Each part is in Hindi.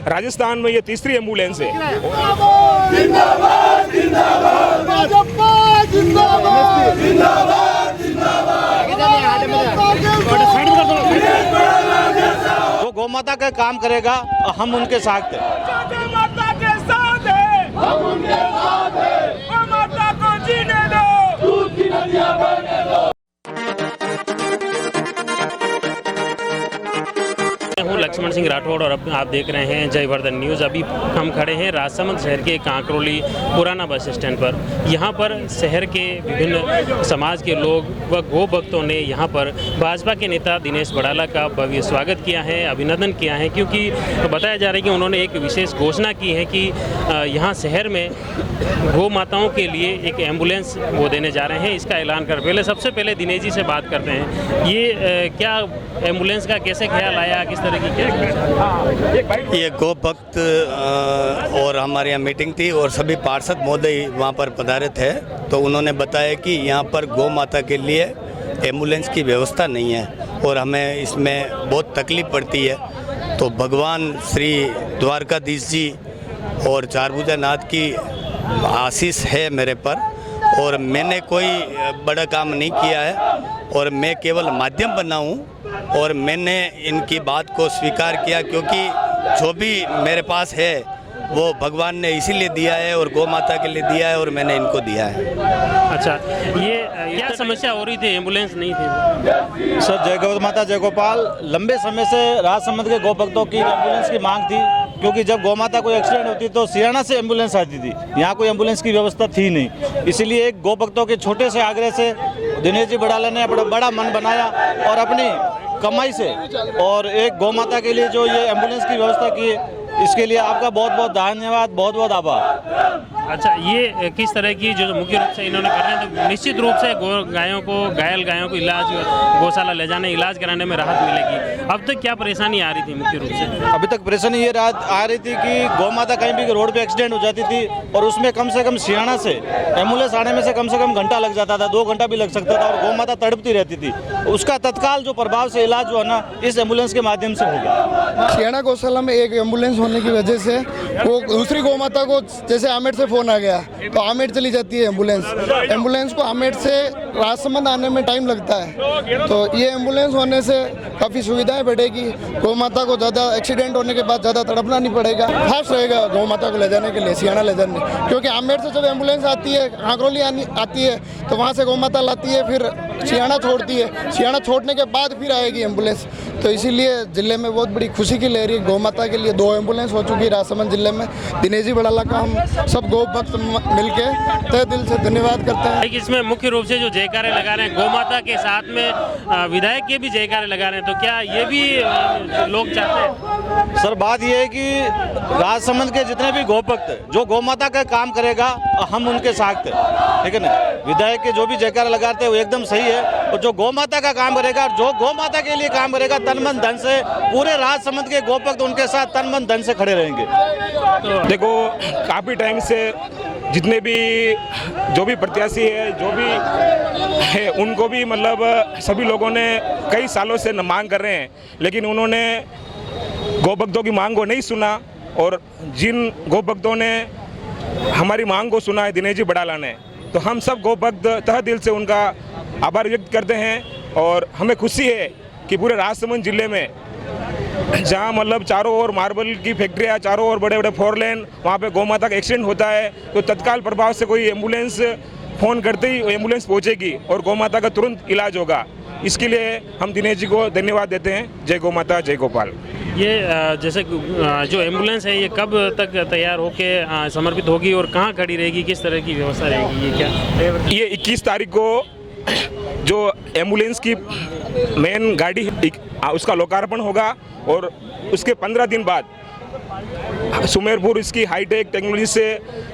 राजस्थान में ये तीसरी एम्बुलेंस है। वो गौ माता का काम करेगा और हम उनके साथ हैं। माता के साथ है, हम उनके साथ हैं। गौ माता को जीने दो, दूध की नदियां बहने दो। हूँ लक्ष्मण सिंह राठौड़ और अब आप देख रहे हैं जयवर्धन न्यूज़। अभी हम खड़े हैं राजसमंद शहर के कांकरोली पुराना बस स्टैंड पर। यहाँ पर शहर के विभिन्न समाज के लोग व गो भक्तों ने यहाँ पर भाजपा के नेता दिनेश बड़ाला का भव्य स्वागत किया है, अभिनंदन किया है, क्योंकि बताया जा रहा है कि उन्होंने एक विशेष घोषणा की है कि यहाँ शहर में गौ माताओं के लिए एक एम्बुलेंस वो देने जा रहे हैं। इसका ऐलान कर पहले सबसे पहले दिनेश जी से बात करते हैं। ये क्या एम्बुलेंस का कैसे ख्याल आया, किस तरह की क्या? ये गो भक्त और हमारे यहाँ मीटिंग थी और सभी पार्षद महोदय वहाँ पर पधारे थे, तो उन्होंने बताया कि यहाँ पर गौ माता के लिए एम्बुलेंस की व्यवस्था नहीं है और हमें इसमें बहुत तकलीफ पड़ती है। तो भगवान श्री द्वारकाधीश जी और चारभुजा नाथ की आशीष है मेरे पर, और मैंने कोई बड़ा काम नहीं किया है और मैं केवल माध्यम बना हूँ और मैंने इनकी बात को स्वीकार किया, क्योंकि जो भी मेरे पास है वो भगवान ने इसीलिए दिया है और गौ माता के लिए दिया है और मैंने इनको दिया है। अच्छा, ये क्या समस्या हो रही थी, एम्बुलेंस नहीं थी? सर, जय गौ माता जय गोपाल, लंबे समय से राजसमंद के गौ भक्तों की एम्बुलेंस की मांग थी, क्योंकि जब गौ माता कोई एक्सीडेंट होती तो सियाना से एम्बुलेंस आती थी, यहाँ कोई एम्बुलेंस की व्यवस्था थी नहीं। इसीलिए एक गौ भक्तों के छोटे से आग्रह से दिनेश जी बड़ाला ने अपना बड़ा मन बनाया और अपनी कमाई से और एक गौ माता के लिए जो ये एम्बुलेंस की व्यवस्था की है, इसके लिए आपका बहुत बहुत धन्यवाद, बहुत बहुत आभार। अच्छा, ये किस तरह की जो मुख्य रूप से इन्होंने कर रहे हैं, तो निश्चित रूप से गायों को, घायल गायों को इलाज गौशाला ले जाने, इलाज कराने में राहत मिलेगी। अब तक क्या परेशानी आ रही थी मुख्य रूप से? अभी तक परेशानी ये आ रही थी कि गौ माता कहीं भी रोड पे एक्सीडेंट हो जाती थी और उसमें कम से कम सियाना से एम्बुलेंस आने में से कम घंटा लग जाता था, 2 घंटा भी लग सकता था और गौ माता तड़पती रहती थी। उसका तत्काल जो प्रभाव से इलाज जो है ना, इस एम्बुलेंस के माध्यम से होगा। सियाना गौशाला में एक एम्बुलेंस होने की वजह से वो दूसरी गौ माता को, जैसे आमेर से फ़ोन आ गया तो आमेर चली जाती है एम्बुलेंस को आमेर से राजसमंद आने में टाइम लगता है। तो ये एम्बुलेंस होने से काफ़ी सुविधाएं बढ़ेगी, गौ माता को ज़्यादा एक्सीडेंट होने के बाद ज़्यादा तड़पना नहीं पड़ेगा, फास्ट रहेगा गौ माता को ले जाने के लिए, सियाना ले जाने। क्योंकि आमेर से जब एम्बुलेंस आती है, कांकरोली आती है, तो वहाँ से गौ माता लाती है, फिर सियाना छोड़ती है, सियाना छोड़ने के बाद फिर आएगी एम्बुलेंस। तो इसीलिए ज़िले में बहुत बड़ी खुशी की लहर है। गौ माता के लिए 2 एम्बुलेंस हो चुकी है राजसमंद जिले में। दिनेश जी बड़ाला का हम सब गौ भक्त मिलके तहे दिल से धन्यवाद करते हैं। इसमें मुख्य रूप से जो जयकारे लगा रहे हैं गौ माता के साथ में विधायक के भी जयकारे लगा रहे हैं, तो क्या ये भी लोग चाहते हैं? सर, बात ये है कि राजसमंद के जितने भी गौ भक्त जो गौ माता का काम करेगा हम उनके साथ हैं, ठीक है ना। विधायक के जो भी जयकारा लगाते हैं वो एकदम सही है, और जो गौ माता का काम करेगा, जो गौ माता के लिए काम करेगा तन मन धन से, पूरे राजसमंद के गौ भक्त उनके साथ तन मन धन से खड़े रहेंगे। तो देखो, काफ़ी टाइम से जितने भी जो भी प्रत्याशी है, जो भी है, उनको भी मतलब सभी लोगों ने कई सालों से मांग कर रहे हैं, लेकिन उन्होंने गौ भक्तों की मांग को नहीं सुना। और जिन गौ भक्तों ने हमारी मांग को सुना है, दिनेश जी बड़ाला ने, तो हम सब गौ भक्त तहे दिल से उनका आभार व्यक्त करते हैं। और हमें खुशी है कि पूरे राजसमंद जिले में जहाँ मतलब चारों ओर मार्बल की फैक्ट्रियाँ, चारों ओर बड़े बड़े 4 लेन, वहाँ पे गौ माता का एक्सीडेंट होता है तो तत्काल प्रभाव से कोई एम्बुलेंस फ़ोन करते ही एम्बुलेंस पहुँचेगी और गौ माता का तुरंत इलाज होगा। इसके लिए हम दिनेश जी को धन्यवाद देते हैं। जय गौ माता जय गोपाल। ये जैसे जो एम्बुलेंस है, ये कब तक तैयार होके समर्पित होगी और कहाँ खड़ी रहेगी, किस तरह की व्यवस्था रहेगी? ये क्या ये 21 तारीख को जो एम्बुलेंस की मेन गाड़ी उसका लोकार्पण होगा और उसके 15 दिन बाद सुमेरपुर इसकी हाईटेक टेक्नोलॉजी से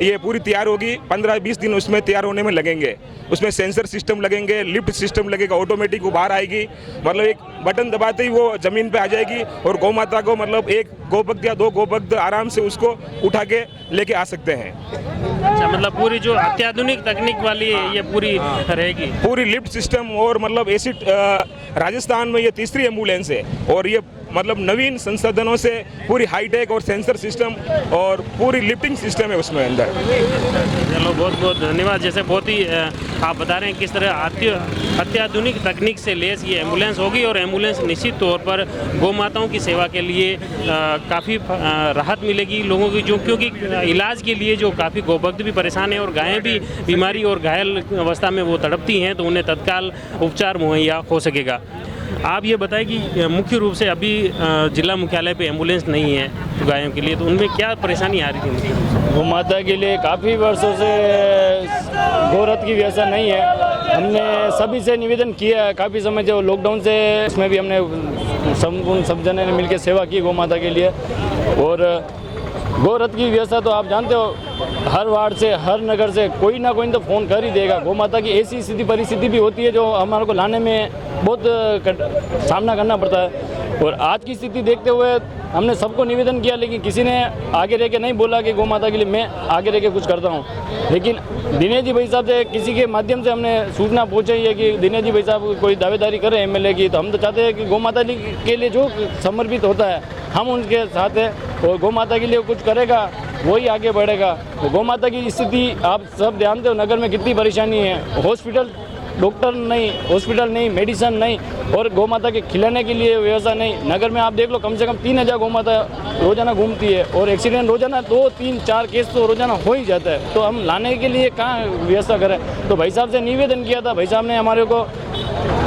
ये पूरी तैयार होगी। 15-20 दिन उसमें तैयार होने में लगेंगे। उसमें सेंसर सिस्टम लगेंगे, लिफ्ट सिस्टम लगेगा, ऑटोमेटिक वो बाहर आएगी, मतलब एक बटन दबाते ही वो ज़मीन पे आ जाएगी और गौ माता को मतलब एक गौ भक्त या 2 गौ भक्त आराम से उसको उठा के लेके आ सकते हैं। अच्छा, मतलब पूरी जो अत्याधुनिक तकनीक वाली ये पूरी रहेगी, पूरी लिफ्ट सिस्टम और मतलब ऐसी राजस्थान में ये तीसरी एम्बुलेंस है और ये मतलब नवीन संसाधनों से पूरी हाईटेक और सेंसर सिस्टम और पूरी लिफ्टिंग सिस्टम है उसमें अंदर। चलो बहुत बहुत धन्यवाद। जैसे बहुत ही आप बता रहे हैं किस तरह अत्याधुनिक तकनीक से लैस ये एम्बुलेंस होगी और एम्बुलेंस निश्चित तौर पर गौ माताओं की सेवा के लिए काफ़ी राहत मिलेगी लोगों की, जो क्योंकि इलाज के लिए जो काफ़ी गौभक्त भी परेशान है और गायें भी बीमारी और घायल अवस्था में वो तड़पती हैं, तो उन्हें तत्काल उपचार मुहैया हो सकेगा। आप ये बताएं कि मुख्य रूप से अभी जिला मुख्यालय पे एम्बुलेंस नहीं है तो गायों के लिए, तो उनमें क्या परेशानी आ रही थी? गौ माता के लिए काफ़ी वर्षों से गौरथ की व्यवस्था नहीं है। हमने सभी से निवेदन किया है काफ़ी समय, जो लॉकडाउन से उसमें भी हमने सब जने ने मिलकर सेवा की गौ माता के लिए। और गौरथ की व्यवस्था तो आप जानते हो, हर वार्ड से हर नगर से कोई ना कोई तो फ़ोन कर ही देगा। गौ माता की ऐसी स्थिति परिस्थिति भी होती है जो हमारे को लाने में बहुत सामना करना पड़ता है। और आज की स्थिति देखते हुए हमने सबको निवेदन किया, लेकिन किसी ने आगे रह के नहीं बोला कि गौ माता के लिए मैं आगे रह के कुछ करता हूँ। लेकिन दिनेश जी भाई साहब से किसी के माध्यम से हमने सूचना पहुँचाई है कि दिनेश जी भाई साहब कोई दावेदारी कर रहे हैं एमएलए की, तो हम तो चाहते हैं कि गौ माता के लिए जो समर्पित होता है हम उनके साथ हैं, और गौ माता के लिए कुछ करेगा वही आगे बढ़ेगा। तो गौ माता की स्थिति आप सब जानते हो, नगर में कितनी परेशानी है। हॉस्पिटल डॉक्टर नहीं, हॉस्पिटल नहीं, मेडिसिन नहीं, और गौ माता के खिलाने के लिए व्यवस्था नहीं। नगर में आप देख लो कम से कम 3000 गौ माता रोजाना घूमती है, और एक्सीडेंट रोजाना 2, 3, 4 केस तो रोजाना हो ही जाता है। तो हम लाने के लिए कहाँ व्यवस्था करें? तो भाई साहब से निवेदन किया था, भाई साहब ने हमारे को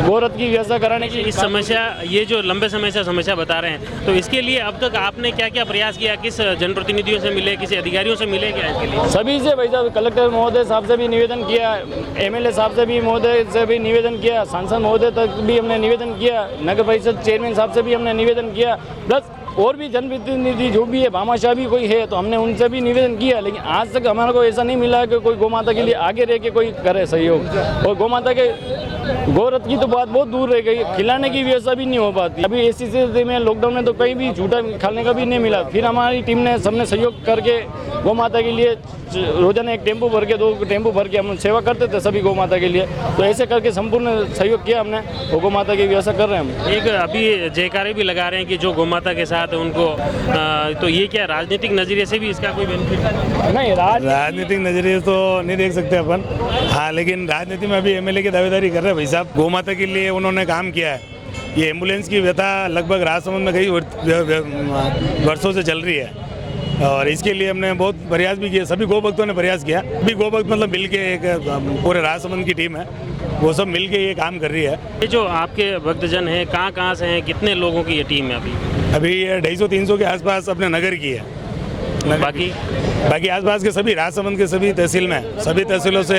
गौरथ की व्यवस्था कराने की। इस समस्या, ये जो लंबे समय से समस्या बता रहे हैं, तो इसके लिए अब तक आपने क्या क्या प्रयास किया? किस जनप्रतिनिधियों से मिले, किसी अधिकारियों से मिले क्या इसके लिए? सभी से भाई साहब, कलेक्टर महोदय साहब से भी निवेदन किया, एमएलए साहब से भी महोदय से भी निवेदन किया, सांसद महोदय तक भी हमने निवेदन किया, नगर परिषद चेयरमैन साहब से भी हमने निवेदन किया, प्लस और भी जनप्रतिनिधि जो भी है, भामाशाह भी कोई है तो हमने उनसे भी निवेदन किया। लेकिन आज तक हमारे को ऐसा नहीं मिला कि कोई गौ माता के लिए आगे रह के कोई करे सहयोग। और गौ माता के गौरथ की तो बात बहुत दूर रह गई, खिलाने की व्यवस्था भी नहीं हो पाती। अभी ऐसी स्थिति में लॉकडाउन में तो कहीं भी झूठा खाने का भी नहीं मिला। फिर हमारी टीम ने सबने सहयोग करके गौ माता के लिए रोजाना 1 टेम्पो भर के 2 टेम्पो भर के हम सेवा करते थे सभी गौ माता के लिए। तो ऐसे करके संपूर्ण सहयोग किया हमने, गौ माता की व्यवस्था कर रहे हैं हम। एक अभी जयकारे भी लगा रहे हैं कि जो गौ माता के साथ उनको, तो ये क्या राजनीतिक नजरिए से भी इसका कोई बेनिफिट नहीं? राजनीतिक नजरिए तो नहीं देख सकते अपन, हाँ, लेकिन राजनीति में अभी एमएलए की दावेदारी कर रहे हैं भाई साहब। गौ माता के लिए उन्होंने काम किया है। ये एम्बुलेंस की व्यथा लगभग राजसमंद में कई वर्षों से चल रही है, और इसके लिए हमने बहुत प्रयास भी किए, सभी गौ भक्तों ने प्रयास किया। अभी गौ भक्त मतलब मिल के एक पूरे राजसमंद की टीम है, वो सब मिल के ये काम कर रही है। ये जो आपके भक्तजन हैं कहाँ से हैं, कितने लोगों की ये टीम है अभी ये 250-300 के आसपास अपने नगर की है। बाकी आसपास के सभी राजसमंद के सभी तहसील में, सभी तहसीलों से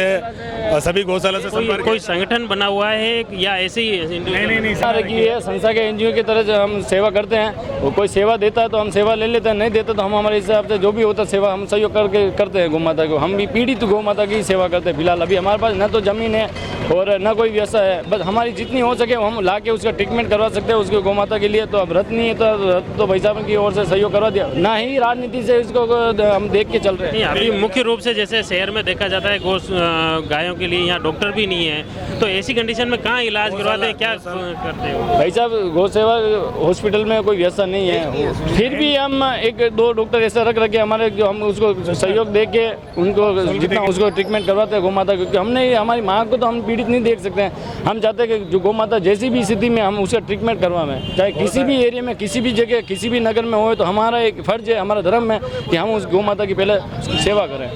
और सभी गौशाला से संपर्क। कोई संगठन बना हुआ है या ऐसे ही? नहीं सारे की है, संस्था के एनजीओ की तरह से हम सेवा करते हैं। वो कोई सेवा देता है तो हम सेवा ले लेते हैं, नहीं देता तो हम हमारे हिसाब से जो भी होता है सेवा हम सहयोग करके करते हैं गौ माता को। हम भी पीड़ित गौ माता की सेवा करते हैं। फिलहाल अभी हमारे पास न तो जमीन है और न कोई व्यवस्था है, बस हमारी जितनी हो सके हम ला के उसका ट्रीटमेंट करवा सकते हैं उसके गौ माता के लिए। तो अब रथ नहीं है तो रथ तो भाई साहब की ओर से सहयोग करवा दिया, ना ही राजनीति से इसको हम देख के चल रहे हैं। अभी मुख्य रूप से जैसे शहर में देखा जाता है गायों के लिए यहाँ डॉक्टर भी नहीं है, तो ऐसी कंडीशन में कहाँ इलाज करवाते हैं, क्या करते हो? भाई साहब गौ सेवा हॉस्पिटल में कोई व्यवस्था नहीं है, फिर भी हम 1-2 डॉक्टर ऐसा रख रखे हमारे, जो हम उसको सहयोग दे के उनको जितना उसको ट्रीटमेंट करवाते हैं गौ माता, क्योंकि हमने हमारी माँ को तो हम पीड़ित नहीं देख सकते हैं। हम चाहते हैं कि जो गौ माता जैसी भी स्थिति में हम उसका ट्रीटमेंट करवाएं, चाहे किसी भी एरिया में, किसी भी जगह, किसी भी नगर में हो, तो हमारा एक फर्ज है, हमारा धर्म है कि हम उस गौ माता की पहले सेवा करें।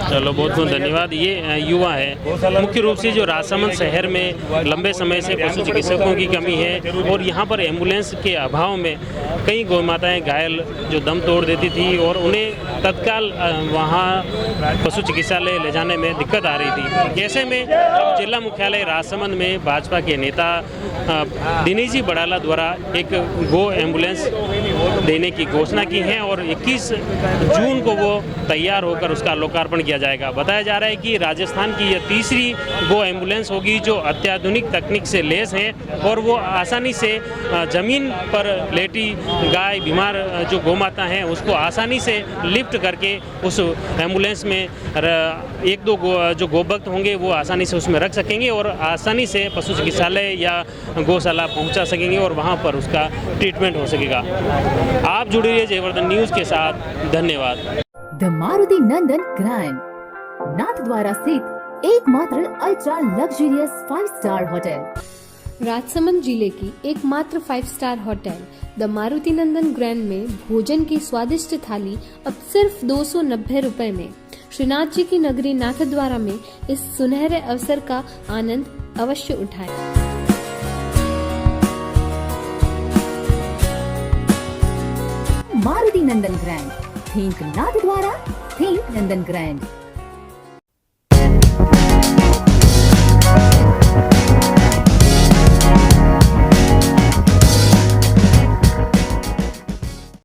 चलो बहुत बहुत धन्यवाद। ये युवा है, मुख्य रूप से जो राजसमंद शहर में लंबे समय से पशु चिकित्सकों की कमी है और यहाँ पर एम्बुलेंस के अभाव में कई गौ माताएँ घायल जो दम तोड़ देती थी और उन्हें तत्काल वहाँ पशु चिकित्सालय ले जाने में दिक्कत आ रही थी। ऐसे में अब जिला मुख्यालय राजसमंद में भाजपा के नेता दिनेश जी बड़ाला द्वारा एक गो एम्बुलेंस देने की घोषणा की है और 21 जून को वो तैयार होकर उसका लोकार्पण किया जाएगा। बताया जा रहा है कि राजस्थान की ये तीसरी गो एम्बुलेंस होगी जो अत्याधुनिक तकनीक से लैस है और वो आसानी से ज़मीन पर लेटी गाय बीमार जो गौ माता हैं उसको आसानी से लिफ्ट करके उस एम्बुलेंस में एक दो जो गोभक्त होंगे वो आसानी से उसमें रख सकेंगे और आसानी से पशु चिकित्सालय या गौशाला पहुंचा सकेंगे और वहां पर उसका ट्रीटमेंट हो सकेगा। आप जुड़े रहिए जयवर्धन न्यूज़ के साथ। धन्यवाद। The Maruti Nandan grand Nathdwara स्थित एकमात्र ultra luxurious 5 star hotel. Rajsamand जिले की एकमात्र 5 star hotel the Maruti Nandan grand में भोजन की स्वादिष्ट थाली अब सिर्फ 290 रुपए में। श्रीनाथ जी की नगरी नाथद्वारा में इस सुनहरे अवसर का आनंद अवश्य उठाएं। मारुति नंदन ग्रैंड, थिंक नाथद्वारा, थिंक नंदन ग्रैंड।